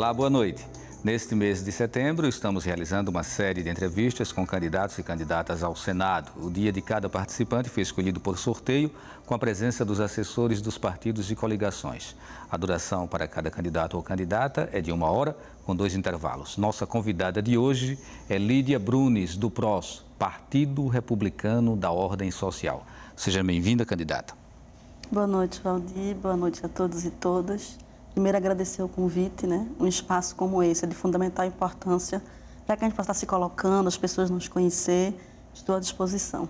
Olá, boa noite. Neste mês de setembro, estamos realizando uma série de entrevistas com candidatos e candidatas ao Senado. O dia de cada participante foi escolhido por sorteio, com a presença dos assessores dos partidos e coligações. A duração para cada candidato ou candidata é de 1 hora, com 2 intervalos. Nossa convidada de hoje é Lídia Brunis, do PROS, Partido Republicano da Ordem Social. Seja bem-vinda, candidata. Boa noite, Valdir. Boa noite a todos e todas. Primeiro, agradecer o convite, né? Um espaço como esse é de fundamental importância para que a gente possa estar se colocando, as pessoas nos conhecer. Estou à disposição.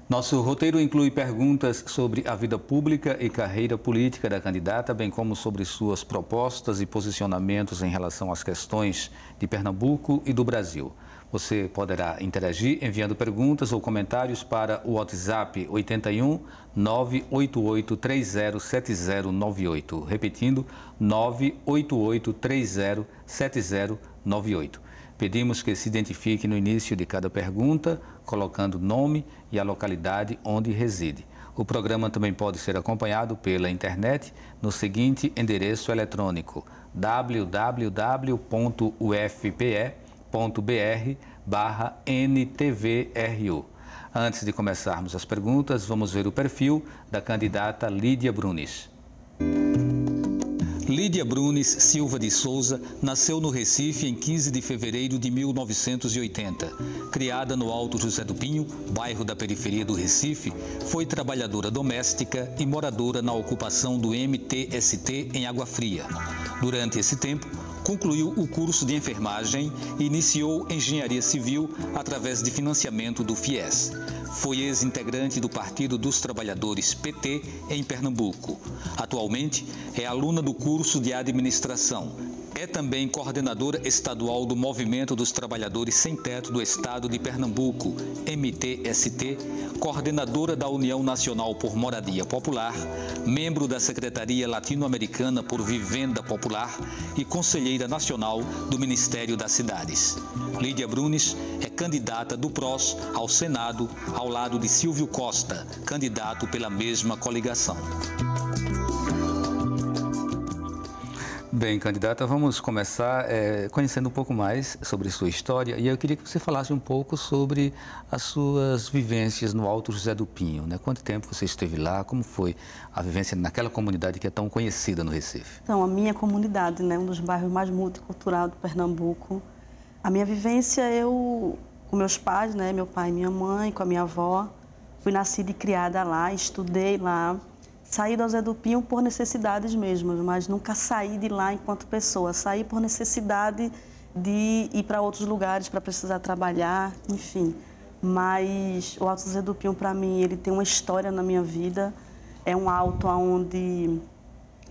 Nosso roteiro inclui perguntas sobre a vida pública e carreira política da candidata, bem como sobre suas propostas e posicionamentos em relação às questões de Pernambuco e do Brasil. Você poderá interagir enviando perguntas ou comentários para o WhatsApp 81 988 30 7098. Repetindo, 988 30 7098. Pedimos que se identifique no início de cada pergunta, colocando nome e a localidade onde reside. O programa também pode ser acompanhado pela internet no seguinte endereço eletrônico: www.ufpe.br/NTVRU. Antes de começarmos as perguntas, vamos ver o perfil da candidata Lídia Brunis. Lídia Brunis Silva de Souza nasceu no Recife em 15 de fevereiro de 1980. Criada no Alto José do Pinho, bairro da periferia do Recife, foi trabalhadora doméstica e moradora na ocupação do MTST em Água Fria. Durante esse tempo, concluiu o curso de enfermagem e iniciou engenharia civil através de financiamento do FIES. Foi ex-integrante do Partido dos Trabalhadores, PT, em Pernambuco. Atualmente, é aluna do curso de administração. É também coordenadora estadual do Movimento dos Trabalhadores Sem Teto do Estado de Pernambuco, MTST, coordenadora da União Nacional por Moradia Popular, membro da Secretaria Latino-Americana por Vivenda Popular e conselheira nacional do Ministério das Cidades. Lídia Brunis é candidata do PROS ao Senado, ao lado de Silvio Costa, candidato pela mesma coligação. Bem, candidata, vamos começar conhecendo um pouco mais sobre sua história. E eu queria que você falasse um pouco sobre as suas vivências no Alto José do Pinho, né? Quanto tempo você esteve lá? Como foi a vivência naquela comunidade que é tão conhecida no Recife? Então, a minha comunidade, né, um dos bairros mais multiculturais do Pernambuco. A minha vivência, eu com meus pais, né, meu pai e minha mãe, com a minha avó, fui nascida e criada lá, estudei lá. Saí do José do Pinho por necessidades mesmo, mas nunca saí de lá enquanto pessoa. Saí por necessidade de ir para outros lugares para precisar trabalhar, enfim. Mas o Alto José do Pinho, para mim, ele tem uma história na minha vida. É um alto onde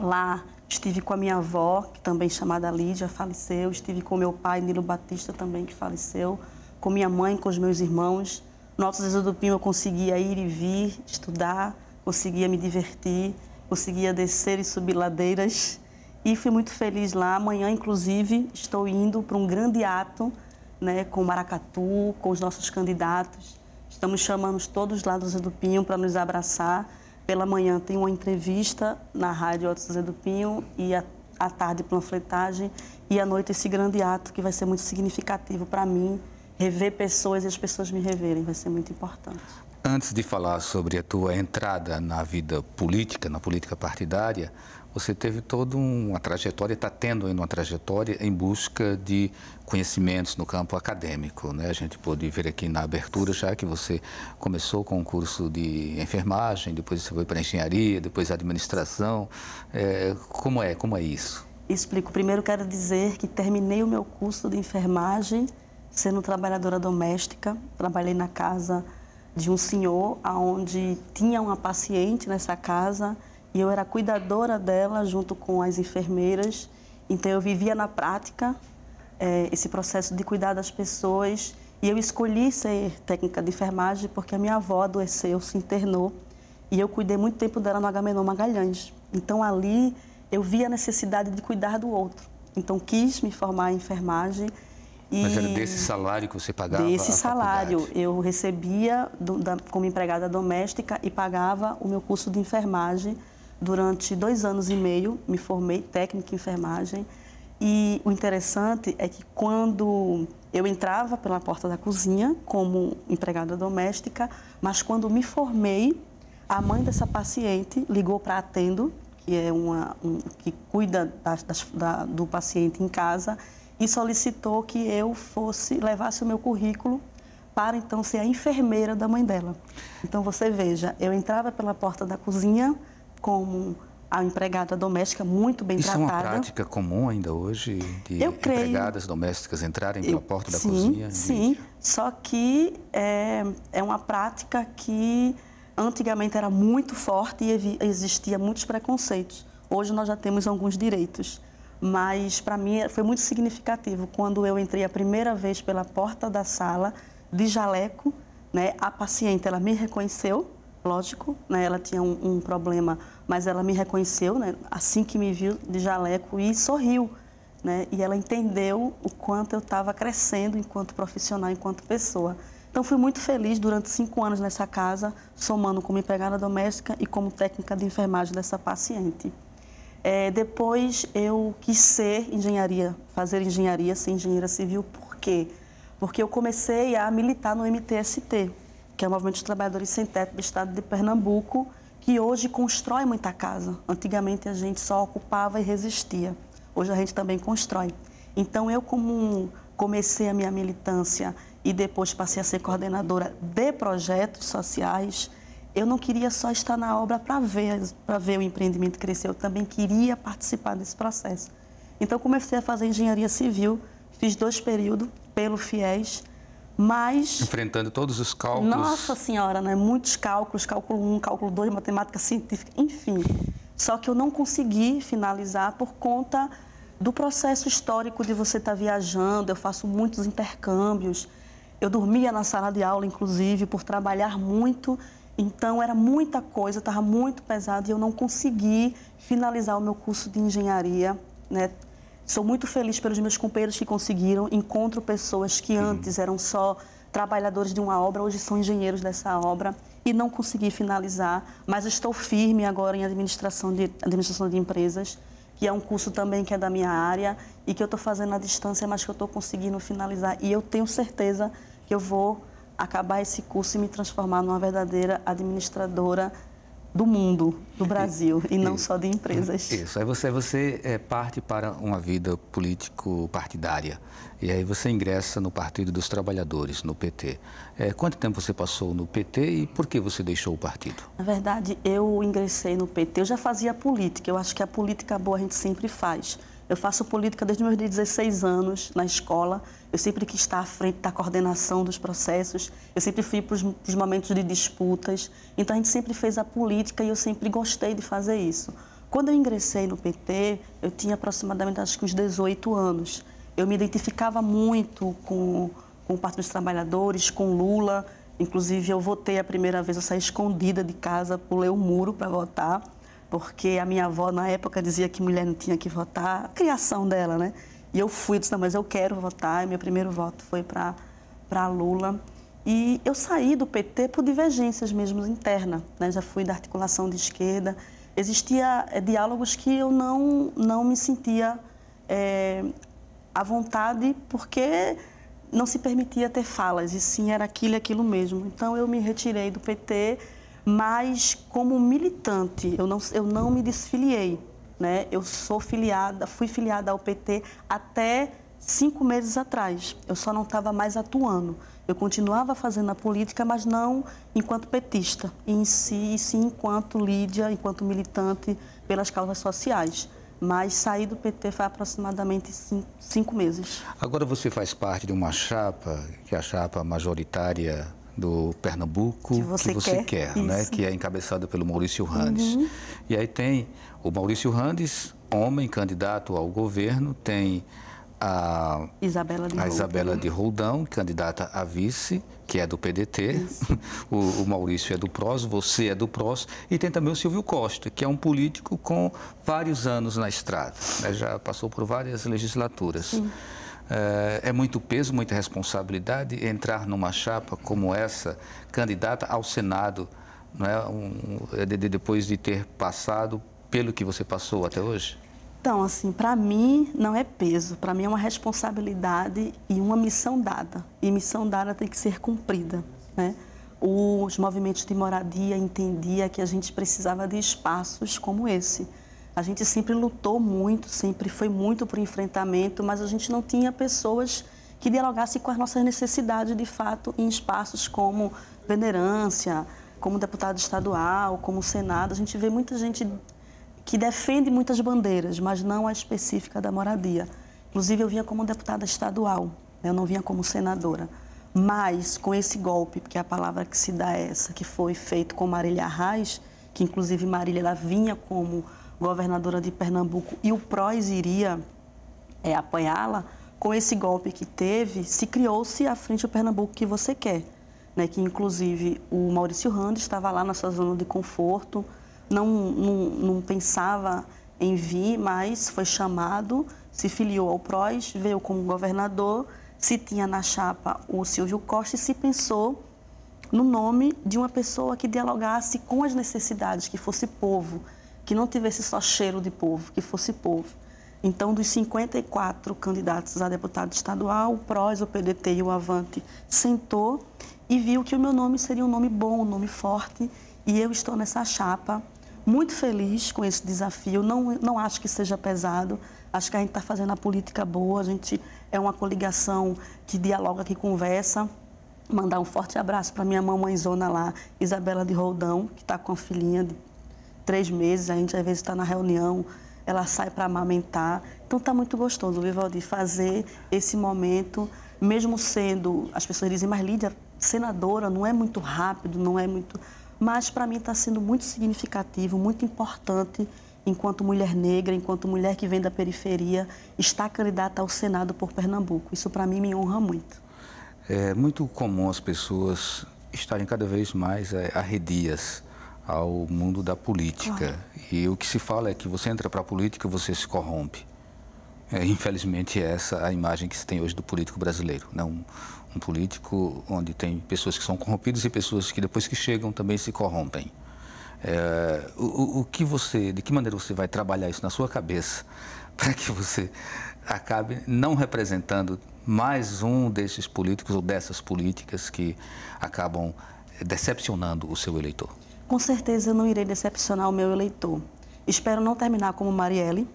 lá estive com a minha avó, que também chamada Lídia, faleceu. Estive com meu pai, Nilo Batista, também, que faleceu. Com minha mãe, com os meus irmãos. No Alto José do Pinho eu conseguia ir e vir, estudar. Conseguia me divertir, conseguia descer e subir ladeiras e fui muito feliz lá. Amanhã, inclusive, estou indo para um grande ato, né, com Maracatu, com os nossos candidatos. Estamos chamando todos lá do José do Pinho para nos abraçar. Pela manhã tem uma entrevista na rádio Alto José do Pinho e à tarde panfletagem e à noite esse grande ato que vai ser muito significativo para mim. Rever pessoas e as pessoas me reverem vai ser muito importante. Antes de falar sobre a tua entrada na vida política, na política partidária, você teve toda uma trajetória, está tendo ainda uma trajetória em busca de conhecimentos no campo acadêmico, né? A gente pôde ver aqui na abertura já que você começou com um curso de enfermagem, depois você foi para a engenharia, depois a administração. Como é isso? Explico. Primeiro quero dizer que terminei o meu curso de enfermagem sendo trabalhadora doméstica. Trabalhei na casa de um senhor, onde tinha uma paciente nessa casa e eu era cuidadora dela junto com as enfermeiras. Então eu vivia na prática esse processo de cuidar das pessoas e eu escolhi ser técnica de enfermagem porque a minha avó adoeceu, se internou e eu cuidei muito tempo dela no Agamenon Magalhães. Então ali eu vi a necessidade de cuidar do outro. Então quis me formar em enfermagem. Mas era desse salário que você pagava? Desse salário. Eu recebia como empregada doméstica e pagava o meu curso de enfermagem durante 2 anos e meio. Me formei técnica em enfermagem E o interessante é que quando eu entrava pela porta da cozinha como empregada doméstica, mas quando me formei, a mãe dessa paciente ligou para a Atendo, que é que cuida do paciente em casa, e solicitou que eu levasse o meu currículo para então ser a enfermeira da mãe dela. Então você veja, eu entrava pela porta da cozinha como a empregada doméstica muito bem tratada. Isso é uma prática comum ainda hoje, de empregadas domésticas entrarem pela porta da cozinha? Sim, só que é uma prática que antigamente era muito forte e existia muitos preconceitos. Hoje nós já temos alguns direitos, mas para mim foi muito significativo quando eu entrei a primeira vez pela porta da sala de jaleco, né? A paciente, ela me reconheceu, lógico, né? Ela tinha um problema, mas ela me reconheceu, né? Assim que me viu de jaleco e sorriu, né? E ela entendeu o quanto eu estava crescendo enquanto profissional, enquanto pessoa. Então, fui muito feliz durante 5 anos nessa casa, somando como empregada doméstica e como técnica de enfermagem dessa paciente. Depois, eu quis fazer engenharia, ser engenheira civil. Por quê? Porque eu comecei a militar no MTST, que é o Movimento dos Trabalhadores Sem Teto do Estado de Pernambuco, que hoje constrói muita casa. Antigamente, a gente só ocupava e resistia. Hoje, a gente também constrói. Então, eu comecei a minha militância e depois passei a ser coordenadora de projetos sociais, eu não queria só estar na obra para ver o empreendimento crescer, eu também queria participar desse processo. Então, comecei a fazer engenharia civil, fiz 2 períodos pelo FIES, mas... Enfrentando todos os cálculos. Nossa Senhora, né? Muitos cálculos, cálculo 1, cálculo 2, matemática científica, enfim. Só que eu não consegui finalizar por conta do processo histórico de você estar viajando. Eu faço muitos intercâmbios, eu dormia na sala de aula, inclusive, por trabalhar muito. Então, era muita coisa, estava muito pesado e eu não consegui finalizar o meu curso de engenharia, né? Sou muito feliz pelos meus companheiros que conseguiram. Encontro pessoas que antes eram só trabalhadores de uma obra, hoje são engenheiros dessa obra e não consegui finalizar, mas estou firme agora em administração de empresas, que é um curso também que é da minha área e que eu estou fazendo à distância, mas que eu estou conseguindo finalizar. E eu tenho certeza que eu vou acabar esse curso e me transformar numa verdadeira administradora do mundo, do Brasil, e não só de empresas. Isso, aí você parte para uma vida político-partidária, e aí você ingressa no Partido dos Trabalhadores, no PT. Quanto tempo você passou no PT e por que você deixou o partido? Na verdade, eu ingressei no PT, eu já fazia política, eu acho que a política boa a gente sempre faz. Eu faço política desde meus 16 anos na escola, eu sempre quis estar à frente da coordenação dos processos, eu sempre fui para os momentos de disputas, então a gente sempre fez a política e eu sempre gostei de fazer isso. Quando eu ingressei no PT, eu tinha aproximadamente acho que uns 18 anos. Eu me identificava muito com o Partido dos Trabalhadores, com Lula, inclusive eu votei a primeira vez, eu saí escondida de casa, pulei o muro para votar, porque a minha avó, na época, dizia que mulher não tinha que votar, a criação dela, né? E eu fui, disse, não, mas eu quero votar, e meu primeiro voto foi para Lula. E eu saí do PT por divergências mesmo internas, né? Já fui da articulação de esquerda. Existia diálogos que eu não me sentia à vontade, porque não se permitia ter falas, e sim era aquilo e aquilo mesmo. Então, eu me retirei do PT, mas como militante, eu não me desfiliei, né? Eu fui filiada ao PT até 5 meses atrás. Eu só não estava mais atuando. Eu continuava fazendo a política, mas não enquanto petista, e sim enquanto Lídia, enquanto militante pelas causas sociais. Mas saí do PT foi aproximadamente 5 meses. Agora você faz parte de uma chapa, que é a chapa majoritária do Pernambuco, que você quer, né? Que é encabeçada pelo Maurício Randes. E aí tem o Maurício Randes, homem, candidato ao governo, tem a Isabela de Roldão, candidata a vice, que é do PDT, o Maurício é do PROS, você é do PROS, e tem também o Silvio Costa, que é um político com vários anos na estrada, né? Já passou por várias legislaturas. É muito peso, muita responsabilidade entrar numa chapa como essa, candidata ao Senado, não é? Depois de ter passado pelo que você passou até hoje? Então, assim, para mim não é peso, para mim é uma responsabilidade e uma missão dada. E missão dada tem que ser cumprida, né? Os movimentos de moradia entendiam que a gente precisava de espaços como esse. A gente sempre lutou muito, sempre foi muito para o enfrentamento, mas a gente não tinha pessoas que dialogassem com as nossas necessidades, de fato, em espaços como venerância, como deputado estadual, como Senado. A gente vê muita gente que defende muitas bandeiras, mas não a específica da moradia. Inclusive, eu vinha como deputada estadual, eu não vinha como senadora. Mas, com esse golpe, porque a palavra que se dá é essa, que foi feito com Marília Reis, que inclusive Marília ela vinha como governadora de Pernambuco e o PROS iria apoiá-la, com esse golpe que teve, se criou-se a Frente ao Pernambuco que você quer, né? Que inclusive o Maurício Rando estava lá na sua zona de conforto, não pensava em vir, mas foi chamado, se filiou ao PROS, veio como governador, se tinha na chapa o Silvio Costa e se pensou no nome de uma pessoa que dialogasse com as necessidades, que fosse povo, que não tivesse só cheiro de povo, que fosse povo. Então, dos 54 candidatos a deputado estadual, o PROS, o PDT e o Avante sentou e viu que o meu nome seria um nome bom, um nome forte, e eu estou nessa chapa, muito feliz com esse desafio, não acho que seja pesado, acho que a gente está fazendo a política boa, a gente é uma coligação que dialoga, que conversa. Mandar um forte abraço para minha mamãezona lá, Isabela de Roldão, que está com a filhinha de 3 meses, a gente às vezes está na reunião, ela sai para amamentar. Então está muito gostoso, Vivaldi, fazer esse momento, mesmo sendo, as pessoas dizem, mas Lídia, senadora, não é muito rápido, não é muito... Mas para mim está sendo muito significativo, muito importante, enquanto mulher negra, enquanto mulher que vem da periferia, estar candidata ao Senado por Pernambuco. Isso para mim me honra muito. É muito comum as pessoas estarem cada vez mais arredias ao mundo da política. Claro. E o que se fala é que você entra para a política, você se corrompe. Infelizmente, é essa a imagem que se tem hoje do político brasileiro, né? Um político onde tem pessoas que são corrompidas e pessoas que depois que chegam também se corrompem. De que maneira você vai trabalhar isso na sua cabeça para que você acabe não representando mais um desses políticos ou dessas políticas que acabam decepcionando o seu eleitor? Com certeza eu não irei decepcionar o meu eleitor. Espero não terminar como Marielle,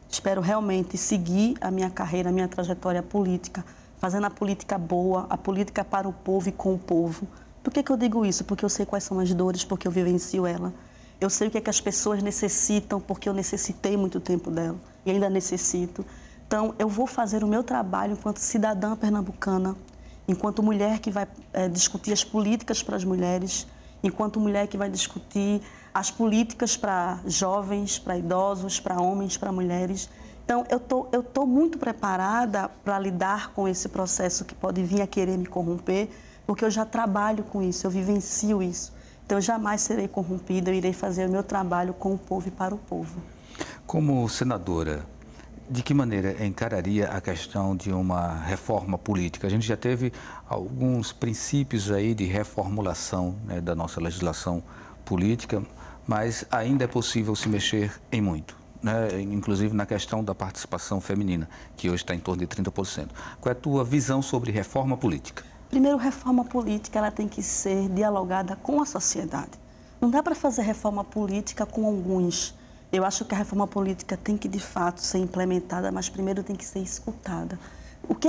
espero realmente seguir a minha carreira, a minha trajetória política, fazendo a política boa, a política para o povo e com o povo. Por que eu digo isso? Porque eu sei quais são as dores, porque eu vivencio ela. Eu sei o que é que as pessoas necessitam, porque eu necessitei muito tempo dela e ainda necessito. Então, eu vou fazer o meu trabalho enquanto cidadã pernambucana, enquanto mulher que vai discutir as políticas para as mulheres, enquanto mulher que vai discutir as políticas para jovens, para idosos, para homens, para mulheres. Então, eu tô muito preparada para lidar com esse processo que pode vir a querer me corromper, porque eu já trabalho com isso, eu vivencio isso. Então, eu jamais serei corrompida, eu irei fazer o meu trabalho com o povo e para o povo. Como senadora, de que maneira encararia a questão de uma reforma política? A gente já teve alguns princípios aí de reformulação, né, da nossa legislação política, mas ainda é possível se mexer em muito, né? Inclusive na questão da participação feminina, que hoje está em torno de 30%. Qual é a tua visão sobre reforma política? Primeiro, reforma política ela tem que ser dialogada com a sociedade. Não dá para fazer reforma política com alguns. Eu acho que a reforma política tem que, de fato, ser implementada, mas primeiro tem que ser escutada. O que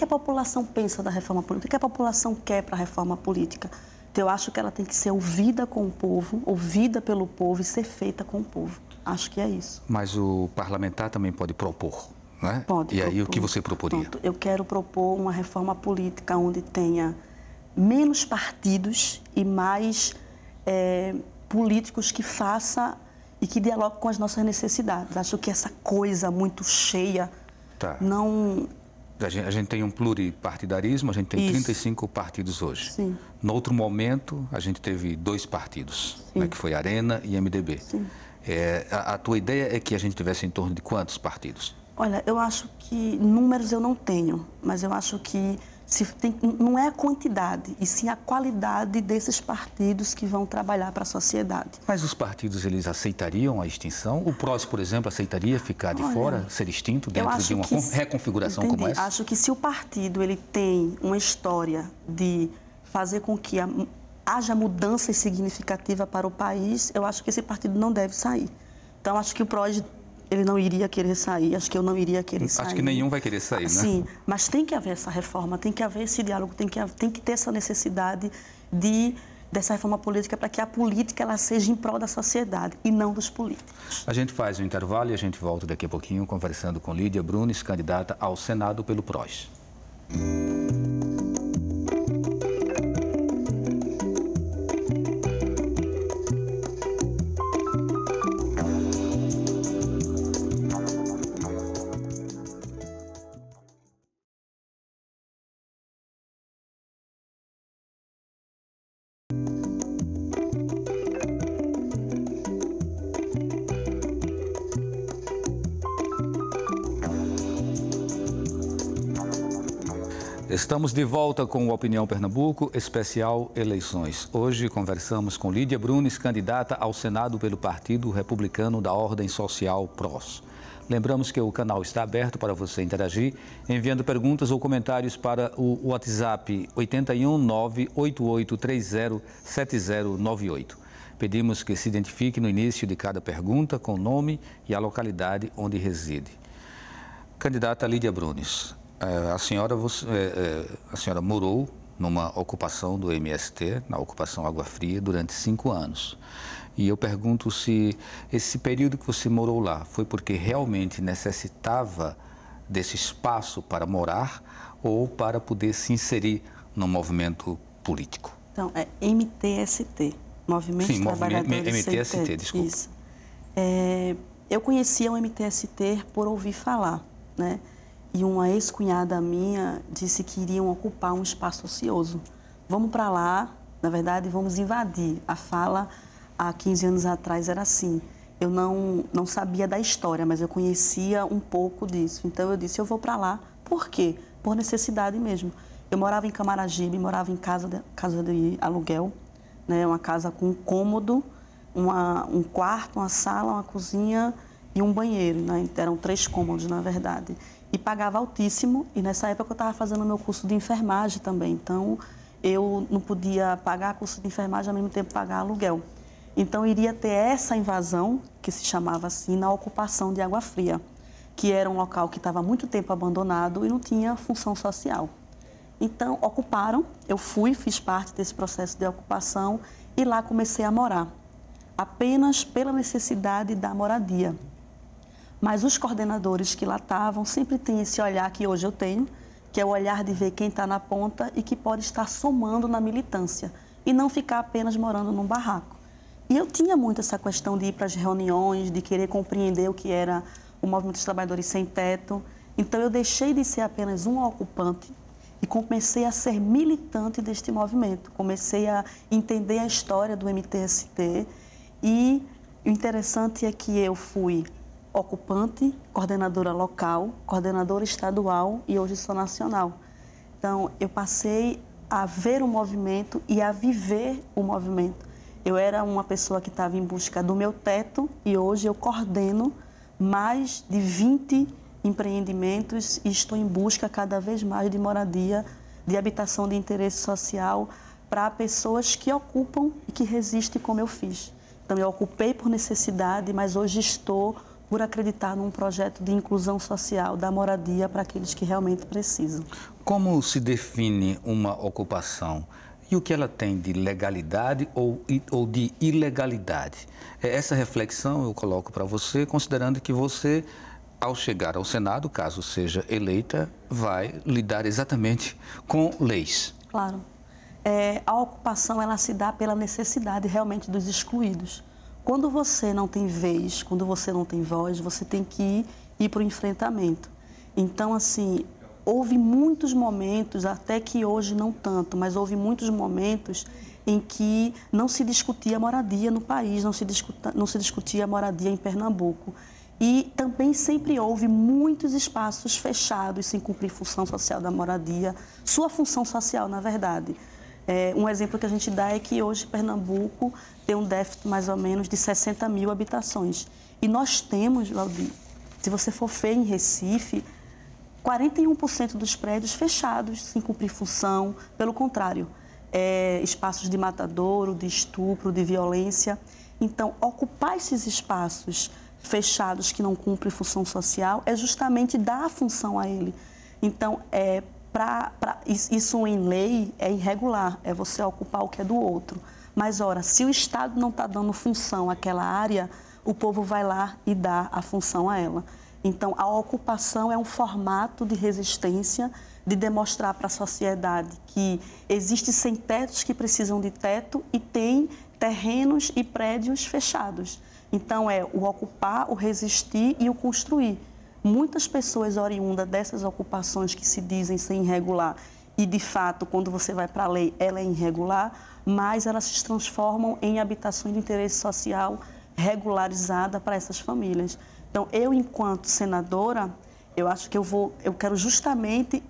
a população pensa da reforma política? O que a população quer para a reforma política? Então, eu acho que ela tem que ser ouvida com o povo, ouvida pelo povo e ser feita com o povo. Acho que é isso. Mas o parlamentar também pode propor, né? Pode. E aí, o que você proporia? Pronto. Eu quero propor uma reforma política onde tenha menos partidos e mais políticos que façam e que dialogue com as nossas necessidades. Acho que essa coisa muito cheia não... A gente tem um pluripartidarismo, a gente tem 35 partidos hoje. Sim. No outro momento, a gente teve 2 partidos, né, que foi Arena e MDB. Sim. A tua ideia é que a gente tivesse em torno de quantos partidos? Olha, eu acho que números eu não tenho, mas eu acho que não é a quantidade, e sim a qualidade desses partidos que vão trabalhar para a sociedade. Mas os partidos, eles aceitariam a extinção? O PROS, por exemplo, aceitaria ficar de fora, ser extinto dentro de uma reconfiguração como essa? Acho que se o partido ele tem uma história de fazer com que haja mudanças significativas para o país, eu acho que esse partido não deve sair. Então, acho que o PROS ele não iria querer sair, acho que eu não iria querer sair. Acho que nenhum vai querer sair, né? Sim, mas tem que haver essa reforma, tem que haver esse diálogo, tem que ter essa necessidade dessa reforma política para que a política ela seja em prol da sociedade e não dos políticos. A gente faz um intervalo e a gente volta daqui a pouquinho conversando com Lídia Brunes, candidata ao Senado pelo PROS. Estamos de volta com o Opinião Pernambuco, especial eleições. Hoje conversamos com Lídia Brunes, candidata ao Senado pelo Partido Republicano da Ordem Social PROS. Lembramos que o canal está aberto para você interagir, enviando perguntas ou comentários para o WhatsApp 81 98830 7098. Pedimos que se identifique no início de cada pergunta com o nome e a localidade onde reside. Candidata Lídia Brunes. A senhora morou numa ocupação do MST, na ocupação Água Fria, durante 5 anos. E eu pergunto se esse período que você morou lá foi porque realmente necessitava desse espaço para morar ou para poder se inserir no movimento político. Então, é MTST, Movimento dos Trabalhadores Sem Teto. MTST, desculpa. Isso. Eu conhecia o MTST por ouvir falar, né? E uma ex-cunhada minha disse que iriam ocupar um espaço ocioso. Vamos para lá, na verdade, vamos invadir. A fala, há 15 anos atrás, era assim. Eu não sabia da história, mas eu conhecia um pouco disso. Então, eu disse, eu vou para lá. Por quê? Por necessidade mesmo. Eu morava em Camaragibe, morava em casa de aluguel, né? Uma casa com um cômodo, um quarto, uma sala, uma cozinha e um banheiro, né? Eram 3 cômodos, na verdade. E pagava altíssimo, e nessa época eu estava fazendo o meu curso de enfermagem também, então eu não podia pagar curso de enfermagem ao mesmo tempo pagar aluguel. Então iria ter essa invasão, que se chamava assim, na ocupação de Água Fria, que era um local que estava há muito tempo abandonado e não tinha função social. Então ocuparam, eu fiz parte desse processo de ocupação e lá comecei a morar, apenas pela necessidade da moradia. Mas os coordenadores que lá estavam sempre têm esse olhar que hoje eu tenho, que é o olhar de ver quem está na ponta e que pode estar somando na militância e não ficar apenas morando num barraco. E eu tinha muito essa questão de ir para as reuniões, de querer compreender o que era o Movimento dos Trabalhadores Sem Teto. Então eu deixei de ser apenas um ocupante e comecei a ser militante deste movimento. Comecei a entender a história do MTST e o interessante é que eu fui ocupante, coordenadora local, coordenadora estadual e hoje sou nacional. Então, eu passei a ver o movimento e a viver o movimento. Eu era uma pessoa que estava em busca do meu teto e hoje eu coordeno mais de 20 empreendimentos e estou em busca cada vez mais de moradia, de habitação de interesse social para pessoas que ocupam e que resistem como eu fiz. Então, eu ocupei por necessidade, mas hoje estou por acreditar num projeto de inclusão social, da moradia para aqueles que realmente precisam. Como se define uma ocupação? E o que ela tem de legalidade ou de ilegalidade? Essa reflexão eu coloco para você, considerando que você, ao chegar ao Senado, caso seja eleita, vai lidar exatamente com leis. Claro. A ocupação ela se dá pela necessidade realmente dos excluídos. Quando você não tem vez, quando você não tem voz, você tem que ir para o enfrentamento. Então, assim, houve muitos momentos, até que hoje não tanto, mas houve muitos momentos em que não se discutia moradia no país, não se discutia moradia em Pernambuco. E também sempre houve muitos espaços fechados sem cumprir função social da moradia, sua função social, na verdade. Um exemplo que a gente dá é que hoje Pernambuco tem um déficit mais ou menos de 60 mil habitações. E nós temos, Valdir, se você for ver em Recife, 41% dos prédios fechados, sem cumprir função, pelo contrário, espaços de matadouro, de estupro, de violência. Então, ocupar esses espaços fechados que não cumprem função social é justamente dar a função a ele. Então, isso em lei é irregular, é você ocupar o que é do outro. Mas, ora, se o Estado não está dando função àquela área, o povo vai lá e dá a função a ela. Então, a ocupação é um formato de resistência, de demonstrar para a sociedade que existem sem-tetos que precisam de teto e tem terrenos e prédios fechados. Então, é o ocupar, o resistir e o construir. Muitas pessoas oriundas dessas ocupações que se dizem ser irregular e, de fato, quando você vai para a lei, ela é irregular, mas elas se transformam em habitações de interesse social regularizada para essas famílias. Então, eu, enquanto senadora, eu acho que eu quero justamente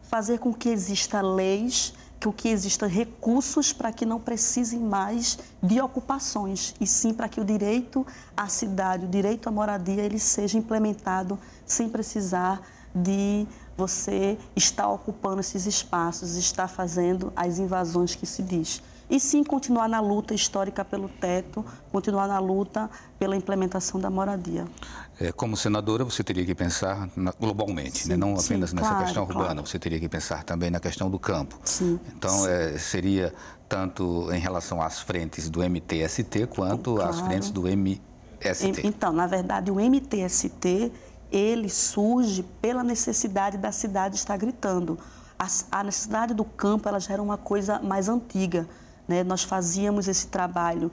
fazer com que exista leis, que existam recursos para que não precisem mais de ocupações, e sim para que o direito à cidade, o direito à moradia, ele seja implementado sem precisar de você estar ocupando esses espaços, estar fazendo as invasões que se diz. E sim continuar na luta histórica pelo teto, continuar na luta pela implementação da moradia. Como senadora, você teria que pensar globalmente, sim, né? Não apenas nessa questão urbana, você teria que pensar também na questão do campo. Sim, então, seria tanto em relação às frentes do MTST quanto às frentes do MST. Então, na verdade, o MTST, ele surge pela necessidade da cidade estar gritando. A necessidade do campo, ela já era uma coisa mais antiga, né? Nós fazíamos esse trabalho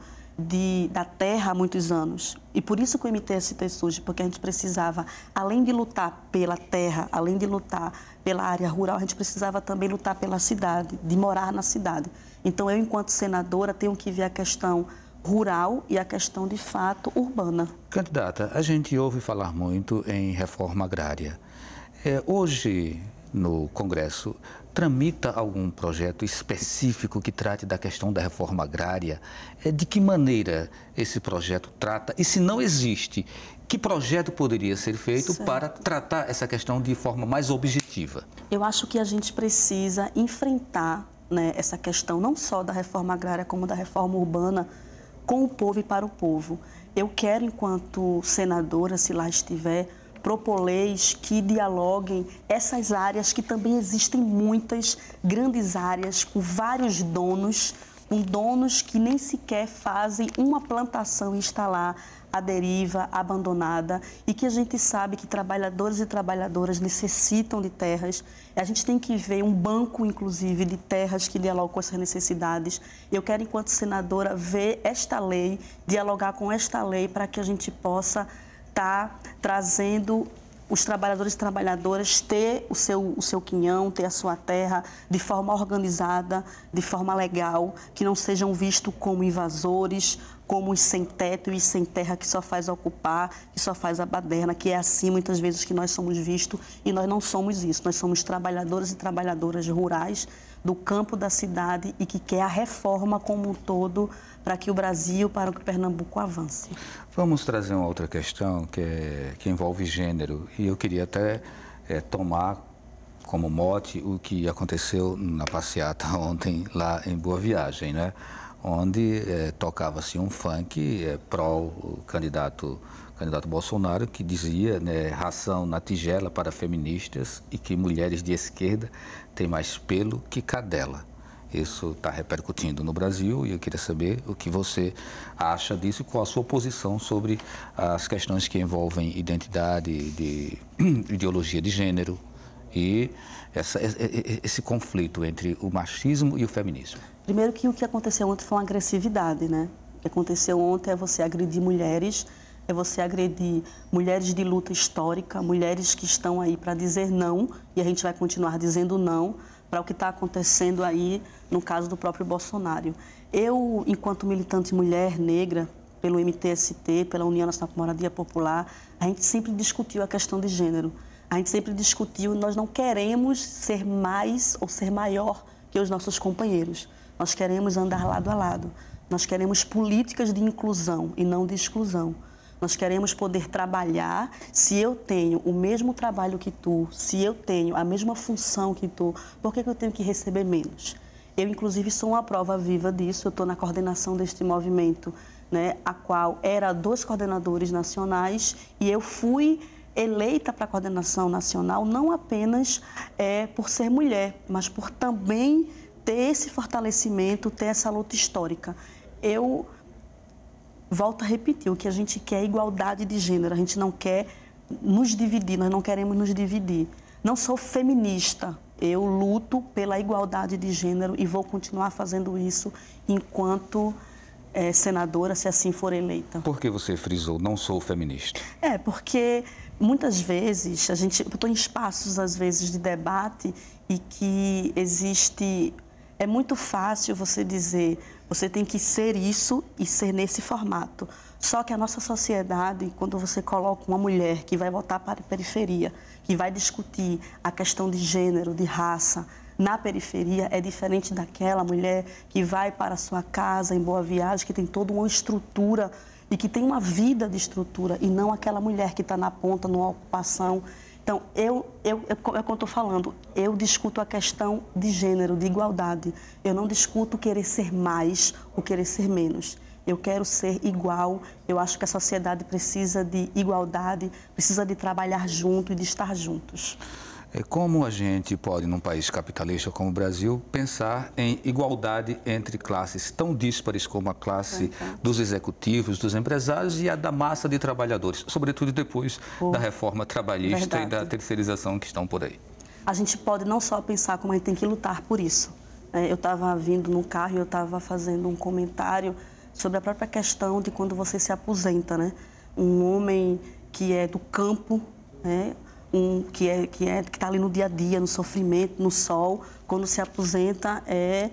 da terra há muitos anos. E por isso que o MTST surge, porque a gente precisava, além de lutar pela terra, além de lutar pela área rural, a gente precisava também lutar pela cidade, de morar na cidade. Então, eu, enquanto senadora, tenho que ver a questão rural e a questão, de fato, urbana. Candidata, a gente ouve falar muito em reforma agrária. Hoje, no Congresso, tramita algum projeto específico que trate da questão da reforma agrária? De que maneira esse projeto trata? E se não existe, que projeto poderia ser feito para tratar essa questão de forma mais objetiva? Eu acho que a gente precisa enfrentar, né, essa questão não só da reforma agrária, como da reforma urbana, com o povo e para o povo. Eu quero, enquanto senadora, se lá estiver, propor leis que dialoguem essas áreas, que também existem muitas grandes áreas com vários donos, com donos que nem sequer fazem uma plantação e está lá à deriva, abandonada, e que a gente sabe que trabalhadores e trabalhadoras necessitam de terras. A gente tem que ver um banco, inclusive, de terras que dialogam com essas necessidades. Eu quero, enquanto senadora, ver esta lei, dialogar com esta lei para que a gente possa estar trazendo os trabalhadores e trabalhadoras ter o seu quinhão, ter a sua terra de forma organizada, de forma legal, que não sejam vistos como invasores, como os sem teto e os sem terra que só faz ocupar, que só faz a baderna, que é assim muitas vezes que nós somos vistos, e nós não somos isso. Nós somos trabalhadores e trabalhadoras rurais do campo da cidade e que quer a reforma como um todo para que o Brasil, para que o Pernambuco avance. Vamos trazer uma outra questão que envolve gênero, e eu queria até tomar como mote o que aconteceu na passeata ontem lá em Boa Viagem, né? Onde tocava-se um funk pró o candidato Bolsonaro, que dizia, né, ração na tigela para feministas e que mulheres de esquerda têm mais pelo que cadela. Isso está repercutindo no Brasil e eu queria saber o que você acha disso e qual a sua posição sobre as questões que envolvem identidade, ideologia de gênero e esse conflito entre o machismo e o feminismo. Primeiro que o que aconteceu ontem foi uma agressividade, né? O que aconteceu ontem é você agredir mulheres, é você agredir mulheres de luta histórica, mulheres que estão aí para dizer não, e a gente vai continuar dizendo não para o que está acontecendo aí no caso do próprio Bolsonaro. Eu, enquanto militante mulher negra, pelo MTST, pela União Nacional por Moradia Popular, a gente sempre discutiu a questão de gênero. A gente sempre discutiu, nós não queremos ser mais ou ser maior que os nossos companheiros. Nós queremos andar lado a lado. Nós queremos políticas de inclusão e não de exclusão. Nós queremos poder trabalhar. Se eu tenho o mesmo trabalho que tu, se eu tenho a mesma função que tu, por que eu tenho que receber menos? Eu, inclusive, sou uma prova viva disso. Eu estou na coordenação deste movimento, né, a qual era 2 coordenadores nacionais, e eu fui eleita para a coordenação nacional não apenas por ser mulher, mas por também ter esse fortalecimento, ter essa luta histórica. Eu volto a repetir, o que a gente quer é igualdade de gênero, a gente não quer nos dividir, nós não queremos nos dividir. Não sou feminista, eu luto pela igualdade de gênero e vou continuar fazendo isso enquanto senadora, se assim for eleita. Por que você frisou, não sou feminista? Porque muitas vezes, eu estou em espaços, às vezes, de debate e que existe... É muito fácil você dizer, você tem que ser isso e ser nesse formato. Só que a nossa sociedade, quando você coloca uma mulher que vai voltar para a periferia, que vai discutir a questão de gênero, de raça, na periferia, é diferente daquela mulher que vai para a sua casa em Boa Viagem, que tem toda uma estrutura e que tem uma vida de estrutura, e não aquela mulher que está na ponta, numa ocupação. Então, é o que eu estou falando, eu discuto a questão de gênero, de igualdade. Eu não discuto querer ser mais ou querer ser menos. Eu quero ser igual, eu acho que a sociedade precisa de igualdade, precisa de trabalhar junto e de estar juntos. Como a gente pode, num país capitalista como o Brasil, pensar em igualdade entre classes tão díspares como a classe dos executivos, dos empresários e a da massa de trabalhadores, sobretudo depois da reforma trabalhista e da terceirização que estão por aí? A gente pode não só pensar como a gente tem que lutar por isso. Eu estava vindo no carro e eu estava fazendo um comentário sobre a própria questão de quando você se aposenta, né? Um homem que é do campo, né? Que está ali no dia a dia, no sofrimento, no sol, quando se aposenta é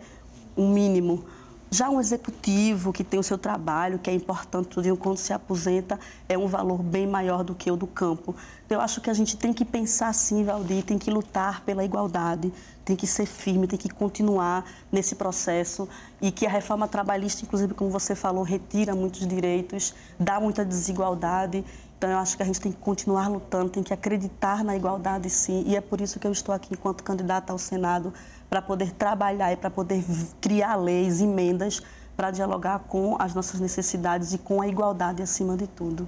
um mínimo. Já um executivo que tem o seu trabalho, que é importante, quando se aposenta, é um valor bem maior do que o do campo. Eu acho que a gente tem que pensar assim, Valdir, tem que lutar pela igualdade, tem que ser firme, tem que continuar nesse processo, e que a reforma trabalhista, inclusive, como você falou, retira muitos direitos, dá muita desigualdade. Então, eu acho que a gente tem que continuar lutando, tem que acreditar na igualdade, sim, e é por isso que eu estou aqui enquanto candidata ao Senado, para poder trabalhar e para poder criar leis, emendas, para dialogar com as nossas necessidades e com a igualdade acima de tudo.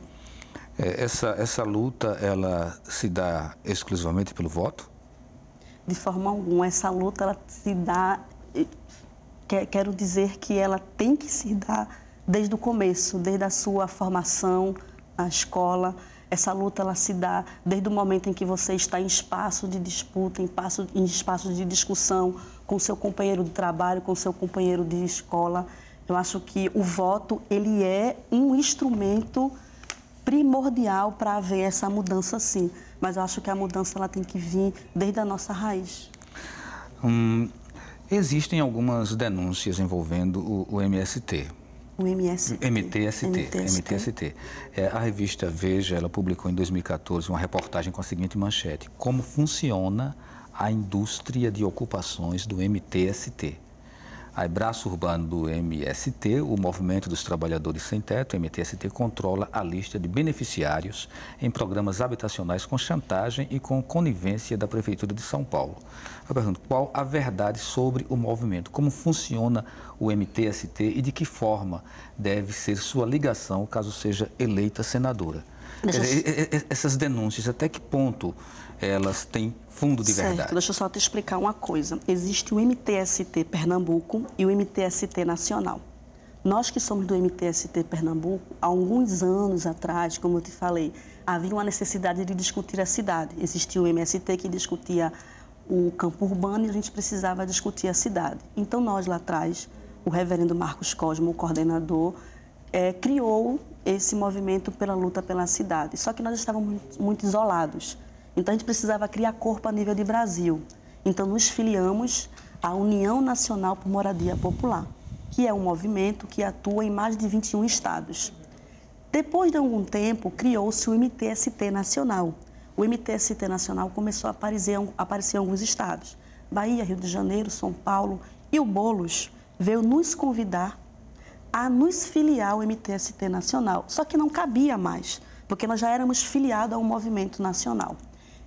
Essa luta, ela se dá exclusivamente pelo voto? De forma alguma. Essa luta, ela se dá... Quero dizer que ela tem que se dar desde o começo, desde a sua formação, a escola. Essa luta, ela se dá desde o momento em que você está em espaço de disputa, em espaço de discussão com seu companheiro de trabalho, com seu companheiro de escola. Eu acho que o voto, ele é um instrumento primordial para haver essa mudança, sim. Mas eu acho que a mudança, ela tem que vir desde a nossa raiz. Existem algumas denúncias envolvendo o MST. O MTST. A revista Veja, ela publicou em 2014 uma reportagem com a seguinte manchete: como funciona a indústria de ocupações do MTST. A braço urbano do MST, o Movimento dos Trabalhadores Sem Teto, o MTST, controla a lista de beneficiários em programas habitacionais com chantagem e com conivência da Prefeitura de São Paulo. Eu pergunto, qual a verdade sobre o movimento? Como funciona o MTST e de que forma deve ser sua ligação caso seja eleita senadora? Essas denúncias, até que ponto elas têm fundo de verdade? Deixa eu só te explicar uma coisa. Existe o MTST Pernambuco e o MTST Nacional. Nós que somos do MTST Pernambuco, há alguns anos atrás, como eu te falei, havia uma necessidade de discutir a cidade. Existia o MST que discutia o campo urbano e a gente precisava discutir a cidade. Então, nós lá atrás, o reverendo Marcos Cosmo, o coordenador, criou esse movimento pela luta pela cidade. Só que nós estávamos muito isolados. Então, a gente precisava criar corpo a nível de Brasil. Então, nos filiamos à União Nacional por Moradia Popular, que é um movimento que atua em mais de 21 estados. Depois de algum tempo, criou-se o MTST Nacional. O MTST Nacional começou a aparecer em alguns estados. Bahia, Rio de Janeiro, São Paulo. E o Boulos veio nos convidar a nos filiar ao MTST Nacional. Só que não cabia mais, porque nós já éramos filiados a um movimento nacional.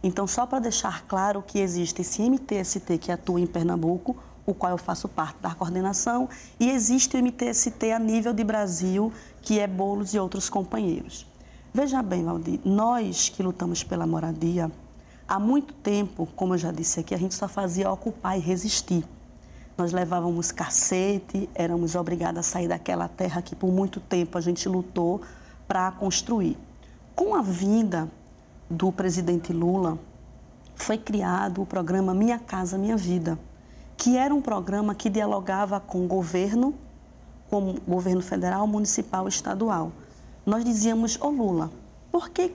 Então, só para deixar claro que existe esse MTST que atua em Pernambuco, o qual eu faço parte da coordenação, e existe o MTST a nível de Brasil, que é Boulos e outros companheiros. Veja bem, Valdir, nós que lutamos pela moradia, há muito tempo, como eu já disse aqui, a gente só fazia ocupar e resistir. Nós levávamos cacete, éramos obrigados a sair daquela terra que por muito tempo a gente lutou para construir. Com a vinda do presidente Lula, foi criado o programa Minha Casa Minha Vida, que era um programa que dialogava com o governo federal, municipal e estadual. Nós dizíamos, ô Lula, por que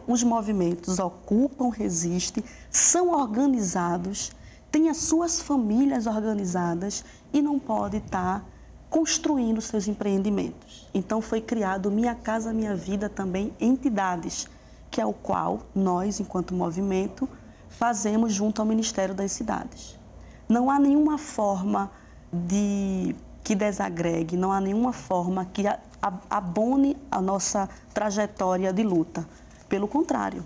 os movimentos ocupam, resistem, são organizados, têm as suas famílias organizadas e não pode estar construindo seus empreendimentos? Então foi criado Minha Casa Minha Vida também entidades, que é o qual nós, enquanto movimento, fazemos junto ao Ministério das Cidades. Não há nenhuma forma que desagregue, não há nenhuma forma que abone a nossa trajetória de luta. Pelo contrário,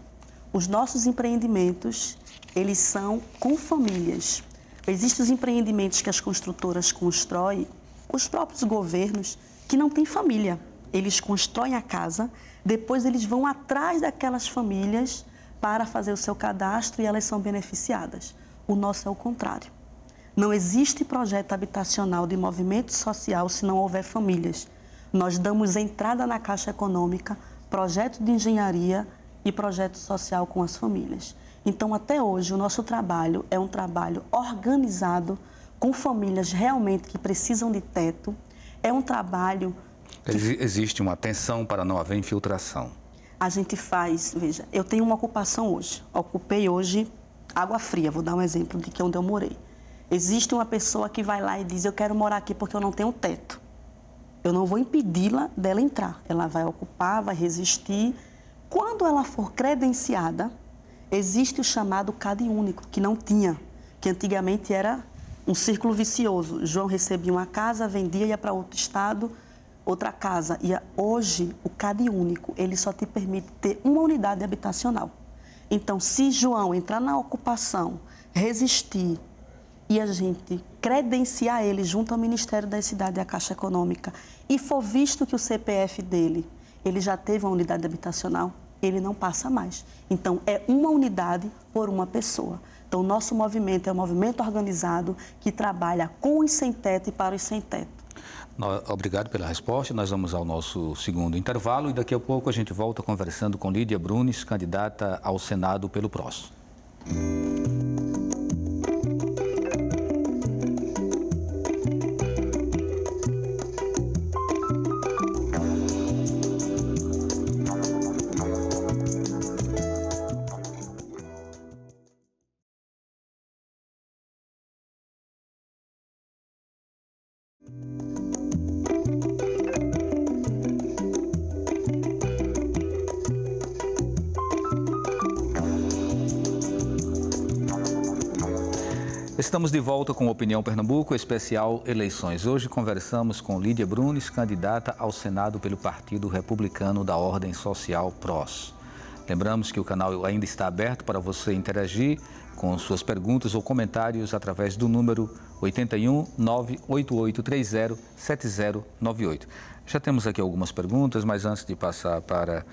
os nossos empreendimentos, eles são com famílias. Existem os empreendimentos que as construtoras constroem, os próprios governos, que não têm família. Eles constroem a casa, depois eles vão atrás daquelas famílias para fazer o seu cadastro e elas são beneficiadas. O nosso é o contrário. Não existe projeto habitacional de movimento social se não houver famílias. Nós damos entrada na Caixa Econômica, projeto de engenharia e projeto social com as famílias. Então, até hoje, o nosso trabalho é um trabalho organizado, com famílias realmente que precisam de teto. É um trabalho... Existe uma atenção para não haver infiltração. A gente faz, veja, eu tenho uma ocupação hoje. Ocupei hoje Água Fria, vou dar um exemplo de onde eu morei. Existe uma pessoa que vai lá e diz, eu quero morar aqui porque eu não tenho teto. Eu não vou impedi-la dela entrar. Ela vai ocupar, vai resistir. Quando ela for credenciada, existe o chamado CAD único, que não tinha, que antigamente era um círculo vicioso. João recebia uma casa, vendia, ia para outro estado, outra casa. E hoje, o CAD único, ele só te permite ter uma unidade habitacional. Então, se João entrar na ocupação, resistir, e a gente credenciar ele junto ao Ministério da Cidade e à Caixa Econômica, e for visto que o CPF dele, ele já teve uma unidade habitacional, ele não passa mais. Então, é uma unidade por uma pessoa. Então, o nosso movimento é um movimento organizado que trabalha com os sem teto e para os sem teto. Obrigado pela resposta. Nós vamos ao nosso segundo intervalo e daqui a pouco a gente volta conversando com Lídia Brunes, candidata ao Senado pelo PROS. Estamos de volta com Opinião Pernambuco, especial Eleições. Hoje conversamos com Lídia Brunes, candidata ao Senado pelo Partido Republicano da Ordem Social PROS. Lembramos que o canal ainda está aberto para você interagir com suas perguntas ou comentários através do número 81 98830 7098. Já temos aqui algumas perguntas, mas antes de passar para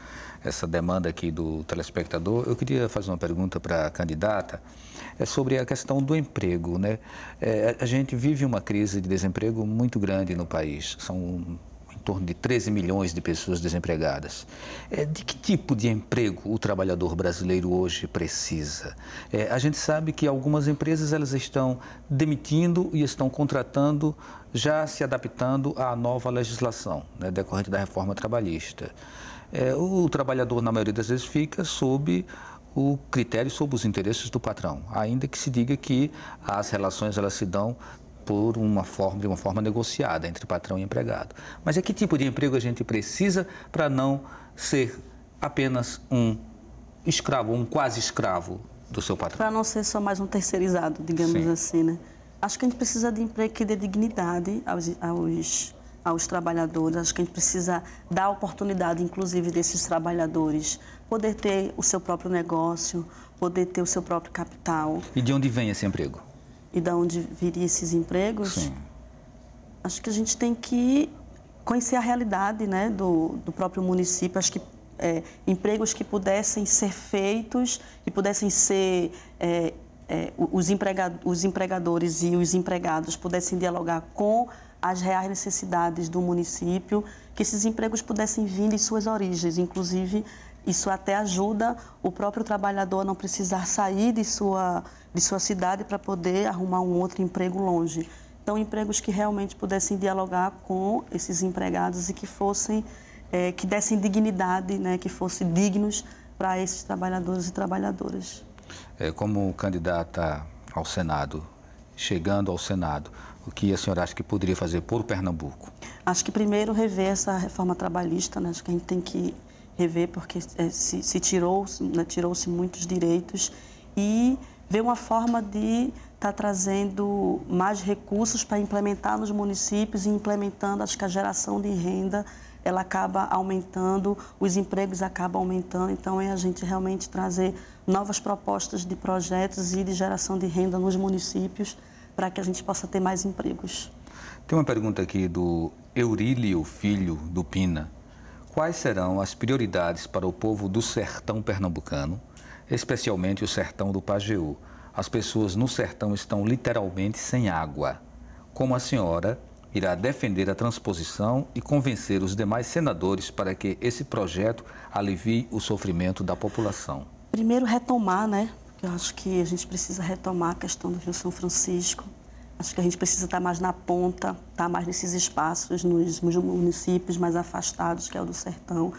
essa demanda aqui do telespectador, eu queria fazer uma pergunta para a candidata sobre a questão do emprego, né? A gente vive uma crise de desemprego muito grande no país, são em torno de 13 milhões de pessoas desempregadas. De que tipo de emprego o trabalhador brasileiro hoje precisa? A gente sabe que algumas empresas elas estão demitindo e estão contratando, já se adaptando à nova legislação, né, decorrente da reforma trabalhista. O trabalhador, na maioria das vezes, fica sob o critério, sob os interesses do patrão, ainda que se diga que as relações elas se dão de uma forma negociada entre patrão e empregado. Mas que tipo de emprego a gente precisa para não ser apenas um escravo, um quase escravo do seu patrão? Para não ser só mais um terceirizado, digamos assim, né? Acho que a gente precisa de emprego que dê dignidade aos trabalhadores. Acho que a gente precisa dar oportunidade, inclusive, desses trabalhadores poder ter o seu próprio negócio, poder ter o seu próprio capital. E de onde vem esse emprego? E de onde viriam esses empregos? Sim. Acho que a gente tem que conhecer a realidade, né, do próprio município. Acho que empregos que pudessem ser feitos e pudessem ser... os empregadores e os empregados pudessem dialogar com as reais necessidades do município, que esses empregos pudessem vir de suas origens. Inclusive, isso até ajuda o próprio trabalhador a não precisar sair de sua cidade para poder arrumar um outro emprego longe. Então, empregos que realmente pudessem dialogar com esses empregados e que fossem, que dessem dignidade, né, que fossem dignos para esses trabalhadores e trabalhadoras. Como candidata ao Senado, chegando ao Senado, o que a senhora acha que poderia fazer por Pernambuco? Acho que primeiro rever essa reforma trabalhista, né? Acho que a gente tem que rever porque tirou-se muitos direitos e ver uma forma de estar trazendo mais recursos para implementar nos municípios e implementando, acho que a geração de renda ela acaba aumentando, os empregos acabam aumentando, então é a gente realmente trazer novas propostas de projetos e de geração de renda nos municípios para que a gente possa ter mais empregos. Tem uma pergunta aqui do Eurílio Filho do Pina. Quais serão as prioridades para o povo do sertão pernambucano, especialmente o sertão do Pajeú? As pessoas no sertão estão literalmente sem água. Como a senhora irá defender a transposição e convencer os demais senadores para que esse projeto alivie o sofrimento da população? Primeiro, retomar, né? Porque eu acho que a gente precisa retomar a questão do Rio São Francisco. Acho que a gente precisa estar mais na ponta, estar mais nesses espaços, nos municípios mais afastados, que é o do sertão.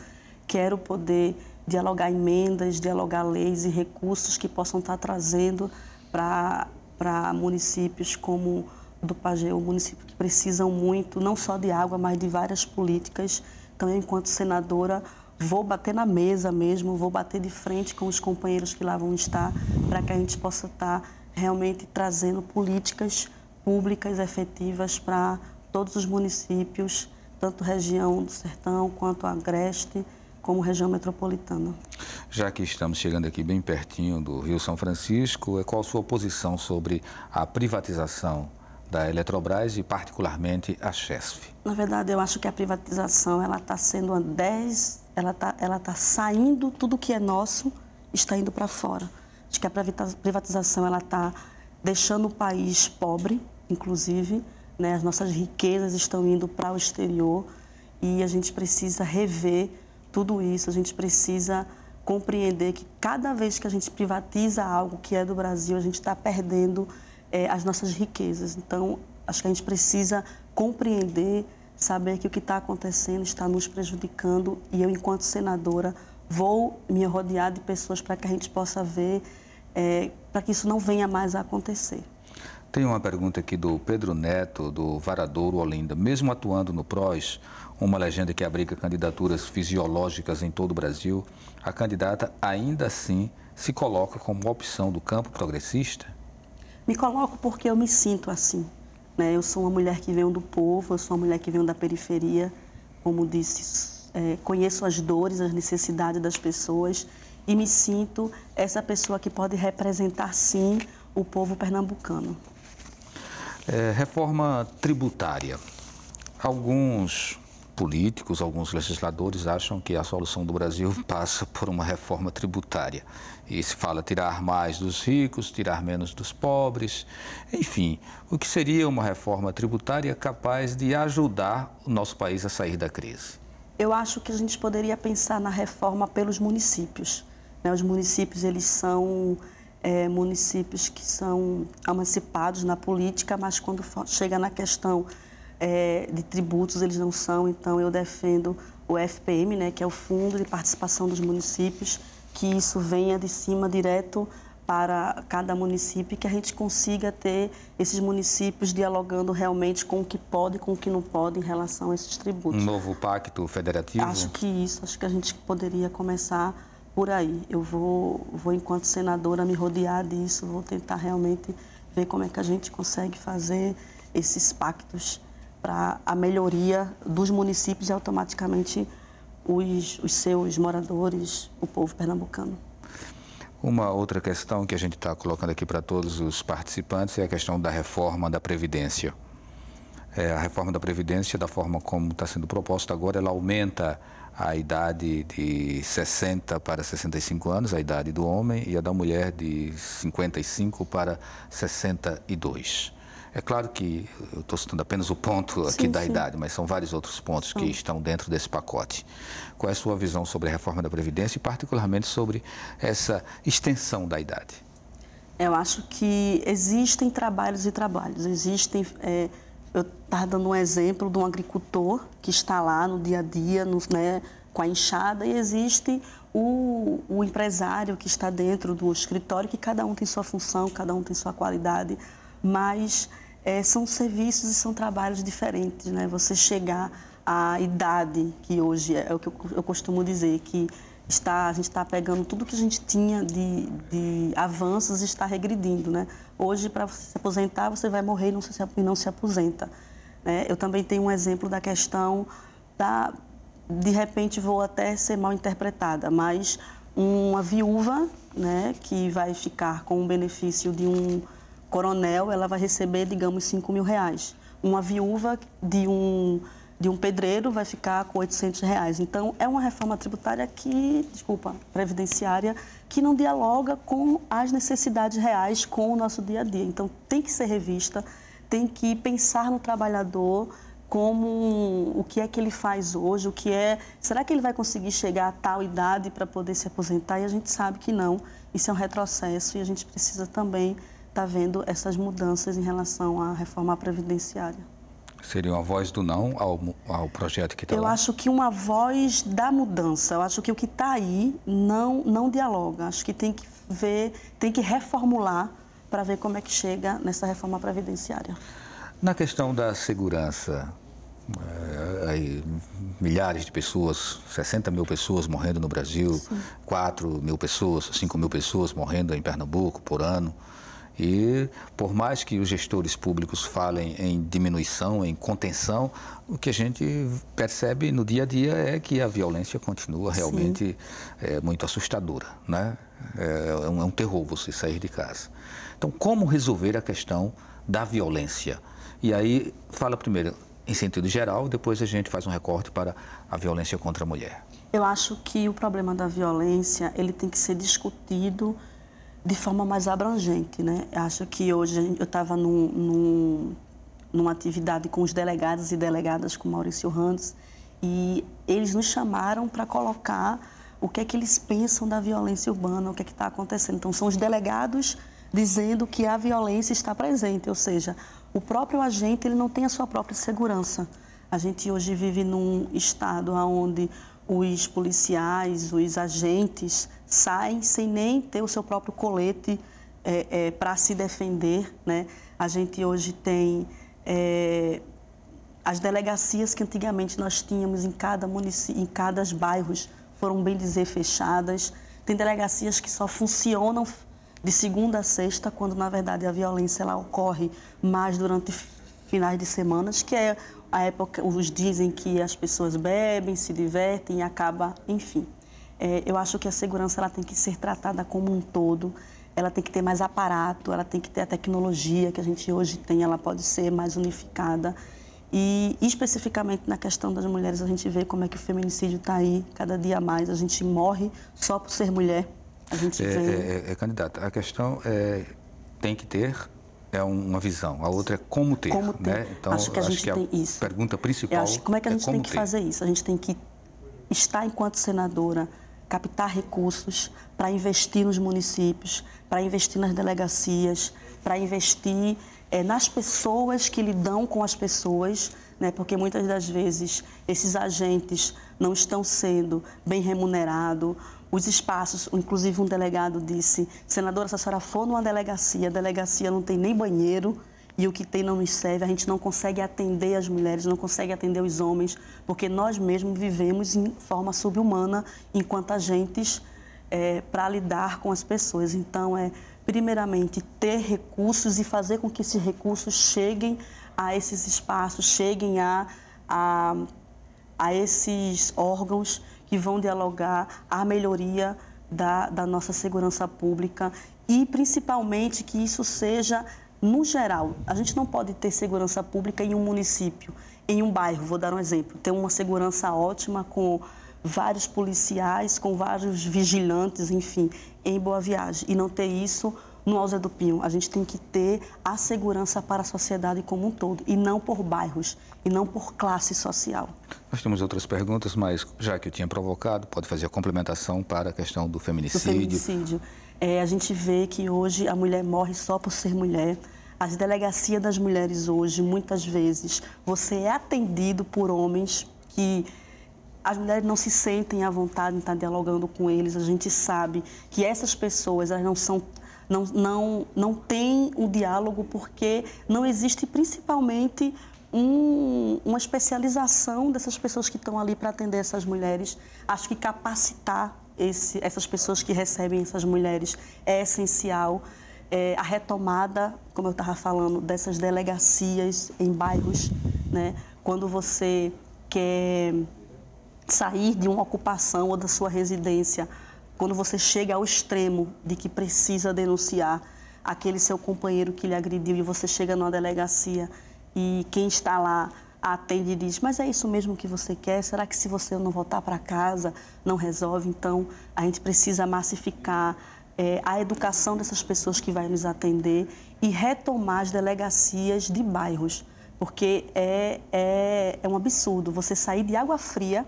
Quero poder dialogar emendas, dialogar leis e recursos que possam estar trazendo para municípios como o do Pajeú, município que precisam muito, não só de água, mas de várias políticas. Então, eu, enquanto senadora, vou bater na mesa mesmo, vou bater de frente com os companheiros que lá vão estar, para que a gente possa estar realmente trazendo políticas públicas efetivas para todos os municípios, tanto região do sertão quanto agreste, como região metropolitana. Já que estamos chegando aqui bem pertinho do Rio São Francisco, qual a sua posição sobre a privatização da Eletrobras e particularmente a Chesf? Na verdade, eu acho que a privatização ela está sendo ela tá saindo, tudo que é nosso está indo para fora. Acho que a privatização ela está deixando o país pobre, inclusive, né? As nossas riquezas estão indo para o exterior e a gente precisa rever tudo isso. A gente precisa compreender que cada vez que a gente privatiza algo que é do Brasil, a gente está perdendo as nossas riquezas. Então, acho que a gente precisa compreender, saber que o que está acontecendo está nos prejudicando e eu, enquanto senadora, vou me rodear de pessoas para que a gente possa ver, para que isso não venha mais a acontecer. Tem uma pergunta aqui do Pedro Neto, do Varadouro, Olinda. Mesmo atuando no PROS, uma legenda que abriga candidaturas fisiológicas em todo o Brasil, a candidata ainda assim se coloca como opção do campo progressista? Me coloco porque eu me sinto assim, né? Eu sou uma mulher que veio do povo, eu sou uma mulher que veio da periferia, como disse, conheço as dores, as necessidades das pessoas e me sinto essa pessoa que pode representar, sim, o povo pernambucano. Reforma tributária. Alguns políticos, alguns legisladores acham que a solução do Brasil passa por uma reforma tributária. E se fala tirar mais dos ricos, tirar menos dos pobres, enfim, o que seria uma reforma tributária capaz de ajudar o nosso país a sair da crise? Eu acho que a gente poderia pensar na reforma pelos municípios, né? Os municípios, eles são municípios que são emancipados na política, mas quando chega na questão de tributos, eles não são. Então, eu defendo o FPM, né, que é o Fundo de Participação dos Municípios, que isso venha de cima direto para cada município e que a gente consiga ter esses municípios dialogando realmente com o que pode e com o que não pode em relação a esses tributos. Um novo pacto federativo? Acho que a gente poderia começar por aí. Eu vou enquanto senadora, me rodear disso, vou tentar realmente ver como é que a gente consegue fazer esses pactos para a melhoria dos municípios e automaticamente os seus moradores, o povo pernambucano. Uma outra questão que a gente está colocando aqui para todos os participantes é a questão da reforma da Previdência. A reforma da Previdência, da forma como está sendo proposta agora, ela aumenta a idade de 60 para 65 anos, a idade do homem, e a da mulher de 55 para 62. É claro que eu estou citando apenas o ponto aqui da idade, mas são vários outros pontos que estão dentro desse pacote. Qual é a sua visão sobre a reforma da Previdência e particularmente sobre essa extensão da idade? Eu acho que existem trabalhos e trabalhos. Existem, eu estava dando um exemplo de um agricultor que está lá no dia a dia, com a enxada, e existe o empresário que está dentro do escritório, que cada um tem sua função, cada um tem sua qualidade, mas são serviços e são trabalhos diferentes, né? Você chegar à idade que hoje é o que eu costumo dizer, que a gente está pegando tudo que a gente tinha de avanços e está regredindo, né? Hoje, para se aposentar, você vai morrer e não se aposenta, né? Eu também tenho um exemplo da questão de repente vou até ser mal interpretada, mas uma viúva, né, que vai ficar com o benefício de um coronel, ela vai receber, digamos, R$5.000. Uma viúva de um pedreiro vai ficar com R$800. Então, é uma reforma tributária previdenciária, que não dialoga com as necessidades reais, com o nosso dia a dia. Então, tem que ser revista, tem que pensar no trabalhador como o que é que ele faz hoje, será que ele vai conseguir chegar a tal idade para poder se aposentar? E a gente sabe que não, isso é um retrocesso e a gente precisa também estar vendo essas mudanças em relação à reforma previdenciária. Seria uma voz do não ao projeto que está lá? Eu acho que uma voz da mudança. Eu acho que o que está aí não dialoga. Acho que tem que ver, tem que reformular para ver como é que chega nessa reforma previdenciária. Na questão da segurança, milhares de pessoas, 60 mil pessoas morrendo no Brasil, 4 mil pessoas, 5 mil pessoas morrendo em Pernambuco por ano. E por mais que os gestores públicos falem em diminuição, em contenção, o que a gente percebe no dia a dia é que a violência continua realmente muito assustadora, né? É um terror você sair de casa. Então, como resolver a questão da violência? E aí, fala primeiro em sentido geral, depois a gente faz um recorte para a violência contra a mulher. Eu acho que o problema da violência, ele tem que ser discutido de forma mais abrangente, né? Acho que hoje eu estava numa atividade com os delegados e delegadas, com Maurício Randes, e eles nos chamaram para colocar o que é que eles pensam da violência urbana, o que é que está acontecendo. Então, são os delegados dizendo que a violência está presente, ou seja, o próprio agente ele não tem a sua própria segurança. A gente hoje vive num estado onde os policiais, os agentes saem sem nem ter o seu próprio colete para se defender, né? A gente hoje tem as delegacias que antigamente nós tínhamos em cada município, em cada bairros, foram bem dizer fechadas. Tem delegacias que só funcionam de segunda a sexta, quando na verdade a violência ela ocorre mais durante finais de semanas, que é a época, os dizem que as pessoas bebem, se divertem e acaba, enfim. Eu acho que a segurança ela tem que ser tratada como um todo, ela tem que ter mais aparato, ela tem que ter a tecnologia que a gente hoje tem, ela pode ser mais unificada. E especificamente na questão das mulheres, a gente vê como é que o feminicídio está aí, cada dia mais, a gente morre só por ser mulher. A gente vê... Candidata, a questão tem que ter uma visão, a outra é como ter. Como ter. Né? Então, acho que a gente tem isso. A pergunta principal como é que a gente tem que ter. fazer isso? A gente tem que estar, enquanto senadora, captar recursos para investir nos municípios, para investir nas delegacias, para investir nas pessoas que lidam com as pessoas, né? Porque muitas das vezes esses agentes não estão sendo bem remunerados, os espaços, inclusive um delegado disse, senadora, se a senhora for numa delegacia, a delegacia não tem nem banheiro e o que tem não nos serve, a gente não consegue atender as mulheres, não consegue atender os homens, porque nós mesmos vivemos em forma subhumana enquanto agentes para lidar com as pessoas. Então, primeiramente, ter recursos e fazer com que esses recursos cheguem a esses espaços, cheguem a esses órgãos que vão dialogar a melhoria da nossa segurança pública e, principalmente, que isso seja no geral. A gente não pode ter segurança pública em um município, em um bairro, vou dar um exemplo, ter uma segurança ótima com vários policiais, com vários vigilantes, enfim, em Boa Viagem, e não ter isso no Alto do Pinho. A gente tem que ter a segurança para a sociedade como um todo, e não por bairros, e não por classe social. Nós temos outras perguntas, mas já que eu tinha provocado, pode fazer a complementação para a questão do feminicídio. Do feminicídio. A gente vê que hoje a mulher morre só por ser mulher. As delegacias das mulheres hoje, muitas vezes, você é atendido por homens que as mulheres não se sentem à vontade em estar dialogando com eles. A gente sabe que essas pessoas, elas não têm o diálogo porque não existe principalmente uma especialização dessas pessoas que estão ali para atender essas mulheres. Acho que capacitar essas pessoas que recebem essas mulheres é essencial. A retomada, como eu estava falando, dessas delegacias em bairros, né? Quando você quer sair de uma ocupação ou da sua residência, quando você chega ao extremo de que precisa denunciar aquele seu companheiro que lhe agrediu e você chega numa delegacia e quem está lá atende e diz, mas é isso mesmo que você quer? Será que se você não voltar para casa não resolve? Então, a gente precisa massificar a educação dessas pessoas que vai nos atender e retomar as delegacias de bairros, porque é um absurdo você sair de Água Fria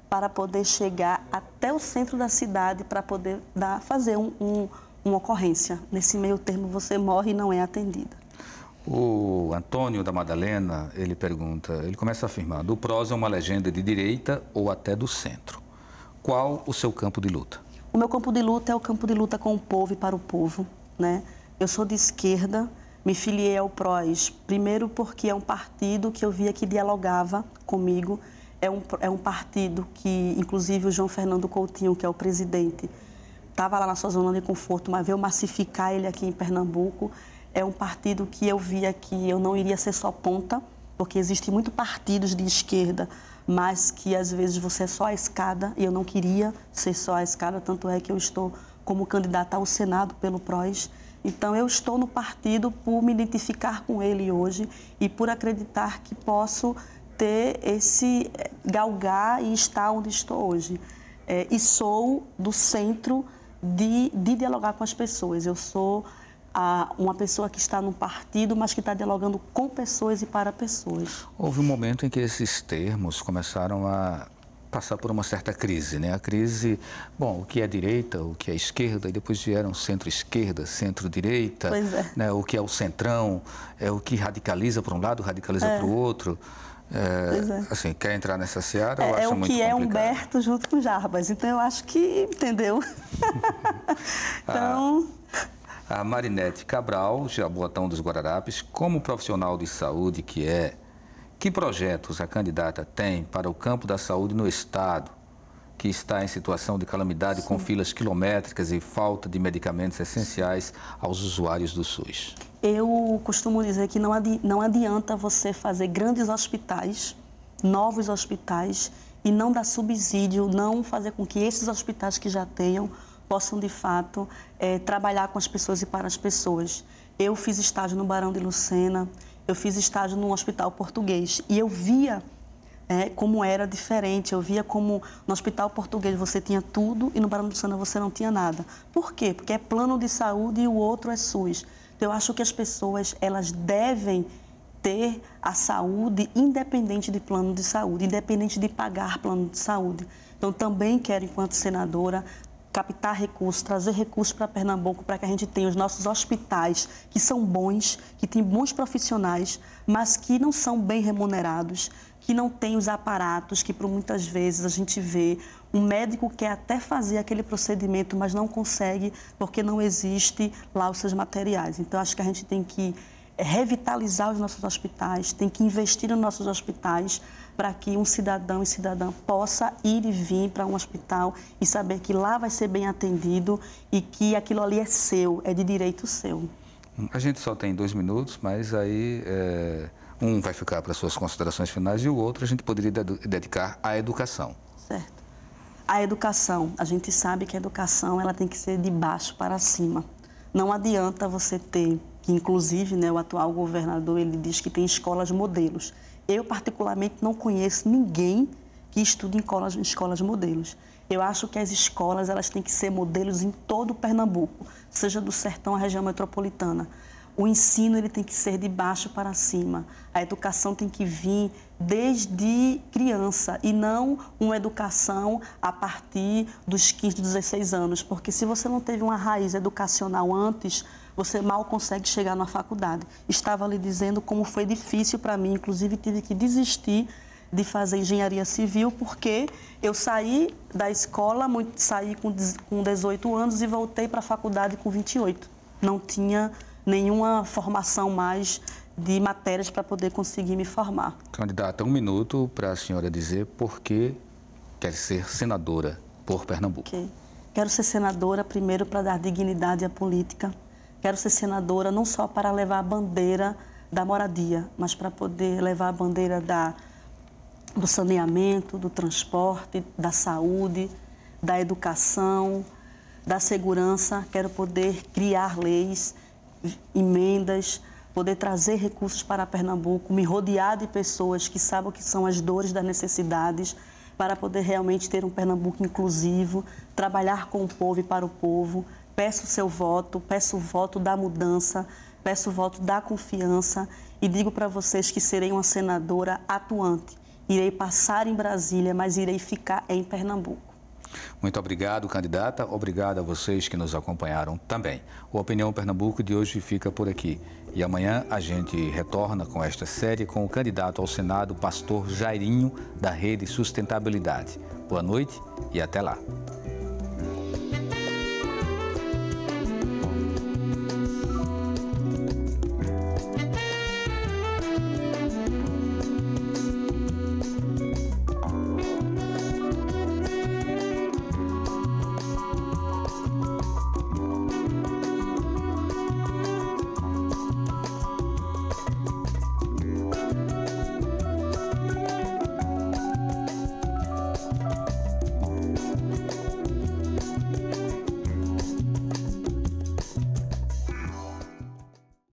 para poder chegar até o centro da cidade para poder fazer uma ocorrência. Nesse meio termo você morre e não é atendida. O Antônio da Madalena, ele começa afirmando, o PROS é uma legenda de direita ou até do centro. Qual o seu campo de luta? O meu campo de luta é o campo de luta com o povo e para o povo, né? Eu sou de esquerda, me filiei ao PROS, primeiro porque é um partido que eu via que dialogava comigo, é um partido que, inclusive, o João Fernando Coutinho, que é o presidente, estava lá na sua zona de conforto, mas veio massificar ele aqui em Pernambuco. É um partido que eu via que eu não iria ser só ponta, porque existem muitos partidos de esquerda, mas que às vezes você é só a escada, e eu não queria ser só a escada, tanto é que eu estou como candidata ao Senado pelo PROS. Então, eu estou no partido por me identificar com ele hoje e por acreditar que posso ter galgar e estar onde estou hoje. E sou do centro de dialogar com as pessoas. Eu sou uma pessoa que está num partido, mas que está dialogando com pessoas e para pessoas. Houve um momento em que esses termos começaram a passar por uma certa crise, né? A crise, bom, o que é direita, o que é esquerda, e depois vieram centro-esquerda, centro-direita, né? O que é o centrão, o que radicaliza para um lado, radicaliza para o outro. Assim, quer entrar nessa seara? Eu acho muito complicado. É o que é Humberto junto com Jarbas, então eu acho que, entendeu? Então... A Marinete Cabral, Jaboatão dos Guararapes, como profissional de saúde que projetos a candidata tem para o campo da saúde no Estado, que está em situação de calamidade, com filas quilométricas e falta de medicamentos essenciais aos usuários do SUS? Eu costumo dizer que não adianta você fazer grandes hospitais, novos hospitais, e não dar subsídio, não fazer com que esses hospitais que já tenham possam, de fato, trabalhar com as pessoas e para as pessoas. Eu fiz estágio no Barão de Lucena, eu fiz estágio num hospital português e eu via como era diferente, eu via como no hospital português você tinha tudo e no Barão de Lucena você não tinha nada. Por quê? Porque é plano de saúde e o outro é SUS. Então, eu acho que as pessoas, elas devem ter a saúde independente de plano de saúde, independente de pagar plano de saúde. Então, também quero, enquanto senadora, captar recursos, trazer recursos para Pernambuco, para que a gente tenha os nossos hospitais, que são bons, que têm bons profissionais, mas que não são bem remunerados, que não tem os aparatos, que por muitas vezes a gente vê um médico quer até fazer aquele procedimento, mas não consegue porque não existe lá os seus materiais. Então, acho que a gente tem que revitalizar os nossos hospitais, tem que investir nos nossos hospitais para que um cidadão e cidadã possa ir e vir para um hospital e saber que lá vai ser bem atendido e que aquilo ali é seu, é de direito seu. A gente só tem 2 minutos, mas aí um vai ficar para suas considerações finais e o outro a gente poderia dedicar à educação. Certo. A educação, a gente sabe que a educação ela tem que ser de baixo para cima. Não adianta você ter, que inclusive, né, o atual governador ele diz que tem escolas modelos. Eu particularmente não conheço ninguém que estude em escolas modelos. Eu acho que as escolas elas têm que ser modelos em todo o Pernambuco, seja do sertão à região metropolitana. O ensino ele tem que ser de baixo para cima. A educação tem que vir desde criança e não uma educação a partir dos 15, 16 anos. Porque se você não teve uma raiz educacional antes, você mal consegue chegar na faculdade. Estava lhe dizendo como foi difícil para mim, inclusive tive que desistir de fazer engenharia civil, porque eu saí da escola, saí com 18 anos e voltei para a faculdade com 28. Não tinha nenhuma formação mais de matérias para poder conseguir me formar. Candidata, 1 minuto para a senhora dizer por que quer ser senadora por Pernambuco. Okay. Quero ser senadora, primeiro, para dar dignidade à política. Quero ser senadora não só para levar a bandeira da moradia, mas para poder levar a bandeira do saneamento, do transporte, da saúde, da educação, da segurança. Quero poder criar leis, emendas, poder trazer recursos para Pernambuco, me rodear de pessoas que sabem o que são as dores das necessidades, para poder realmente ter um Pernambuco inclusivo, trabalhar com o povo e para o povo. Peço o seu voto, peço o voto da mudança, peço o voto da confiança e digo para vocês que serei uma senadora atuante. Irei passar em Brasília, mas irei ficar em Pernambuco. Muito obrigado, candidata. Obrigado a vocês que nos acompanharam também. O Opinião Pernambuco de hoje fica por aqui. E amanhã a gente retorna com esta série com o candidato ao Senado, pastor Jairinho, da Rede Sustentabilidade. Boa noite e até lá.